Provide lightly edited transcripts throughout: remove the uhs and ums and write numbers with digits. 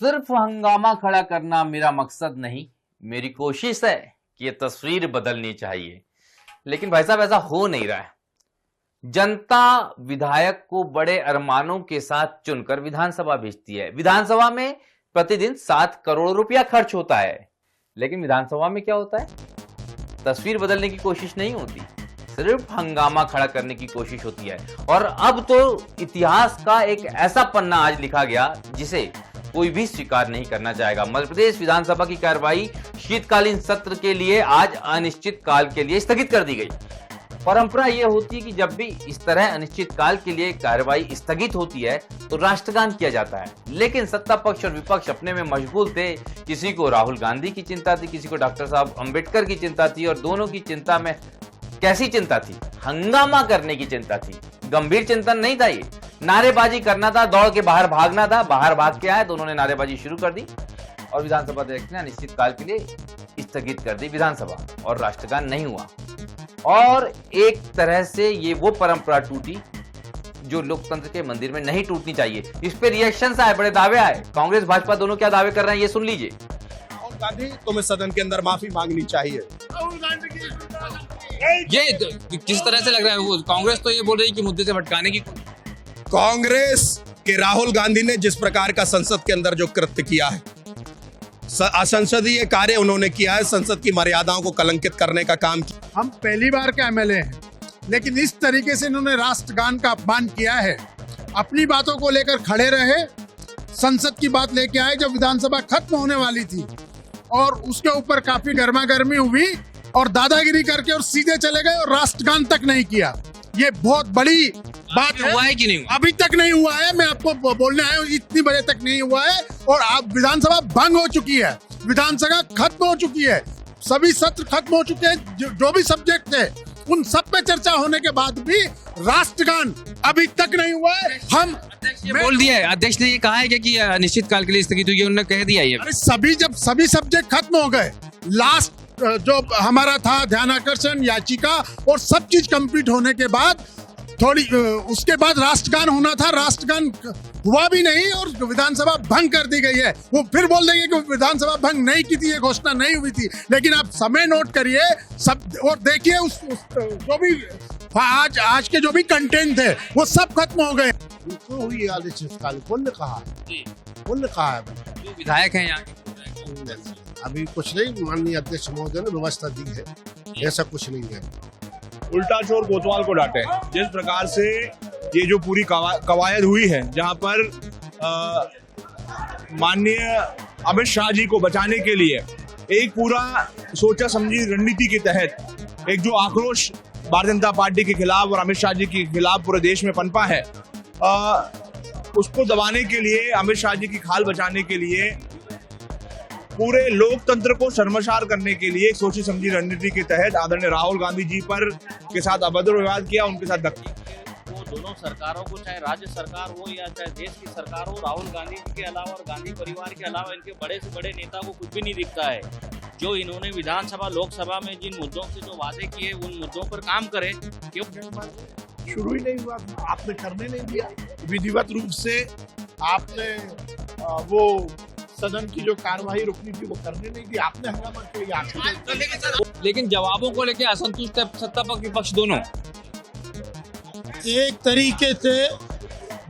सिर्फ हंगामा खड़ा करना मेरा मकसद नहीं, मेरी कोशिश है कि यह तस्वीर बदलनी चाहिए। लेकिन भाई साहब ऐसा हो नहीं रहा है। जनता विधायक को बड़े अरमानों के साथ चुनकर विधानसभा भेजती है। विधानसभा में प्रतिदिन 7 करोड़ रुपया खर्च होता है, लेकिन विधानसभा में क्या होता है? तस्वीर बदलने की कोशिश नहीं होती, सिर्फ हंगामा खड़ा करने की कोशिश होती है। और अब तो इतिहास का एक ऐसा पन्ना आज लिखा गया जिसे कोई भी स्वीकार नहीं करना चाहेगा। मध्य प्रदेश विधानसभा की कार्रवाई शीतकालीन सत्र के लिए आज अनिश्चित काल के लिए स्थगित कर दी गई। परंपरा यह होती है कि जब भी इस तरह अनिश्चित काल के लिए कार्रवाई स्थगित होती है तो राष्ट्रगान किया जाता है। लेकिन सत्ता पक्ष और विपक्ष अपने में मशगूल थे। किसी को राहुल गांधी की चिंता थी, किसी को डॉक्टर साहब अंबेडकर की चिंता थी, और दोनों की चिंता में कैसी चिंता थी? हंगामा करने की चिंता थी। गंभीर चिंतन नहीं था, ये नारेबाजी करना था, दौड़ के बाहर भागना था। बाहर भाग के आए तो उन्होंने नारेबाजी शुरू कर दी और विधानसभा अध्यक्ष ने अनिश्चित काल के लिए स्थगित कर दी विधानसभा, और राष्ट्रगान नहीं हुआ। और एक तरह से ये वो परंपरा टूटी जो लोकतंत्र के मंदिर में नहीं टूटनी चाहिए। इस पे रिएक्शंस आए, बड़े दावे आए। कांग्रेस भाजपा दोनों क्या दावे कर रहे हैं ये सुन लीजिए। राहुल गांधी, तुम्हें सदन के अंदर माफी मांगनी चाहिए। ये किस तरह से लग रहा है? कांग्रेस तो ये बोल रही है कि मुद्दे से भटकाने की। कांग्रेस के राहुल गांधी ने जिस प्रकार का संसद के अंदर जो कृत्य किया है, असंसदीय कार्य उन्होंने किया है, संसद की मर्यादाओं को कलंकित करने का काम किया। हम पहली बार के एमएलए हैं, लेकिन इस तरीके से इन्होंने राष्ट्रगान का अपमान किया है। अपनी बातों को लेकर खड़े रहे, संसद की बात लेके आए जब विधानसभा खत्म होने वाली थी, और उसके ऊपर काफी गर्मागर्मी हुई और दादागिरी करके और सीधे चले गए और राष्ट्रगान तक नहीं किया। ये बहुत बड़ी बात हुआ है कि नहीं? अभी तक नहीं हुआ है। मैं आपको बोलने आया हूँ, इतनी बजे तक नहीं हुआ है, और अब विधानसभा भंग हो चुकी है, विधानसभा खत्म हो चुकी है, सभी सत्र खत्म हो चुके हैं। जो भी सब्जेक्ट थे उन सब पे चर्चा होने के बाद भी राष्ट्रगान अभी तक नहीं हुआ है। हम बोल दिया है, अध्यक्ष ने ये कहा है कि अनिश्चित काल के लिए स्थगित हुई है, उन्होंने कह दिया ये। अरे सभी सब्जेक्ट खत्म हो गए, लास्ट जो हमारा था ध्यानाकर्षण याचिका और सब चीज कंप्लीट होने के बाद थोड़ी उसके बाद राष्ट्रगान होना था, राष्ट्रगान हुआ भी नहीं और विधानसभा भंग कर दी गई है। वो फिर बोल देंगे कि विधानसभा भंग नहीं की थी, ये घोषणा नहीं हुई थी। लेकिन आप समय नोट करिए सब और देखिए उस जो भी आज के जो भी कंटेंट थे वो सब खत्म हो गए। हुई अनिश्चितकाल, कौन ने कहा है? कौन ने कहा है? जो विधायक हैं यहाँ के, अभी कुछ नहीं, माननीय अध्यक्ष महोदय ने व्यवस्था दी है, ऐसा कुछ नहीं है। उल्टा चोर कोतवाल को डांटे। जिस प्रकार से ये जो पूरी कवायद हुई है, जहां पर माननीय अमित शाह जी को बचाने के लिए एक पूरा सोचा समझी रणनीति के तहत एक जो आक्रोश भारतीय जनता पार्टी के खिलाफ और अमित शाह जी के खिलाफ पूरे देश में पनपा है, उसको दबाने के लिए, अमित शाह जी की खाल बचाने के लिए, पूरे लोकतंत्र को शर्मसार करने के लिए एक सोची समझी रणनीति के तहत आदरणीय राहुल गांधी जी पर के साथ अभद्र व्यवहार किया, उनके साथ धक्का। वो दोनों सरकारों को, चाहे राज्य सरकार हो या चाहे देश की सरकार हो, राहुल गांधी जी के अलावा और गांधी परिवार के अलावा इनके बड़े से बड़े नेता को कुछ भी नहीं दिखता है। जो इन्होंने विधानसभा लोकसभा में जिन मुद्दों से जो वादे किए उन मुद्दों पर काम करें। क्यों शुरू ही नहीं हुआ, आपने करने नहीं दिया। विधिवत रूप से आपने वो सदन की जो कार्यवाही रुकनी थी वो करने नहीं दी, आपने हंगामा किया। लेकिन जवाबों को लेकर असंतुष्ट है सत्ता पक्ष विपक्ष दोनों। एक तरीके से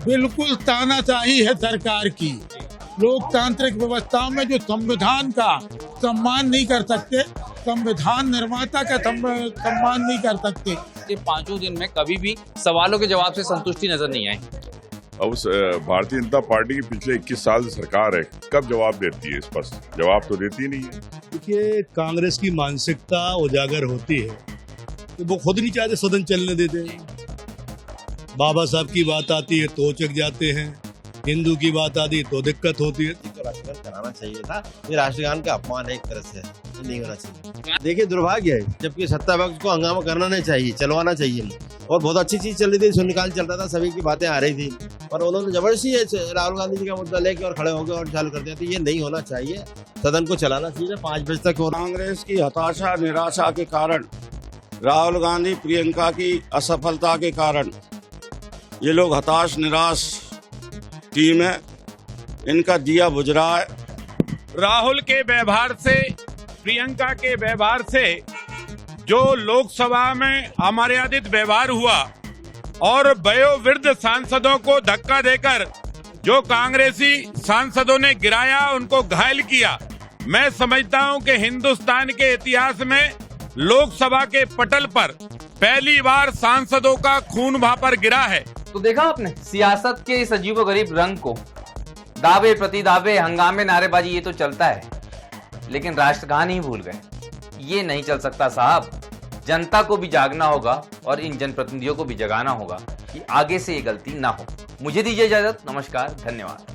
बिल्कुल तानाशाही है सरकार की। लोकतांत्रिक व्यवस्था में जो संविधान का सम्मान नहीं कर सकते, संविधान निर्माता का सम्मान नहीं कर सकते। ये 5 दिन में कभी भी सवालों के जवाब से संतुष्टि नजर नहीं आई। अब भारतीय जनता पार्टी की पिछले 21 साल से सरकार है, कब जवाब देती है? स्पष्ट जवाब तो देती नहीं है। देखिए, कांग्रेस की मानसिकता उजागर होती है कि वो खुद नहीं चाहते सदन चलने देते हैं। बाबा साहब की बात आती है तो चक जाते हैं, हिंदू की बात आती है तो दिक्कत होती है। राष्ट्रगान कराना चाहिए था, ये राष्ट्रगान का अपमान है एक तरह से, नहीं होना चाहिए। देखिए, दुर्भाग्य है, जबकि सत्ता पक्ष को हंगामा करना नहीं चाहिए, चलवाना चाहिए। और बहुत अच्छी चीज चल रही थी, शून्यकाल चल रहा था, सभी की बातें आ रही थी, पर उन्होंने जबरदस्ती राहुल गांधी जी का मुद्दा लेके और खड़े हो गए और चालू कर दिया। तो ये नहीं होना चाहिए, सदन को चलाना चाहिए 5 बजे तक। कांग्रेस की हताशा निराशा के कारण, राहुल गांधी प्रियंका की असफलता के कारण ये लोग हताश निराश टीम है। इनका दिया बुझ रहा है। राहुल के व्यवहार से, प्रियंका के व्यवहार से जो लोकसभा में अमर्यादित व्यवहार हुआ और वयोवृद्ध सांसदों को धक्का देकर जो कांग्रेसी सांसदों ने गिराया, उनको घायल किया, मैं समझता हूं कि हिंदुस्तान के इतिहास में लोकसभा के पटल पर पहली बार सांसदों का खून वहां पर गिरा है। तो देखा आपने सियासत के इस अजीबोगरीब रंग को। दावे प्रति दावे, हंगामे, नारेबाजी, ये तो चलता है, लेकिन राष्ट्रगान ही भूल गए। ये नहीं चल सकता साहब। जनता को भी जागना होगा और इन जनप्रतिनिधियों को भी जगाना होगा कि आगे से ये गलती ना हो। मुझे दीजिए इजाजत। नमस्कार, धन्यवाद।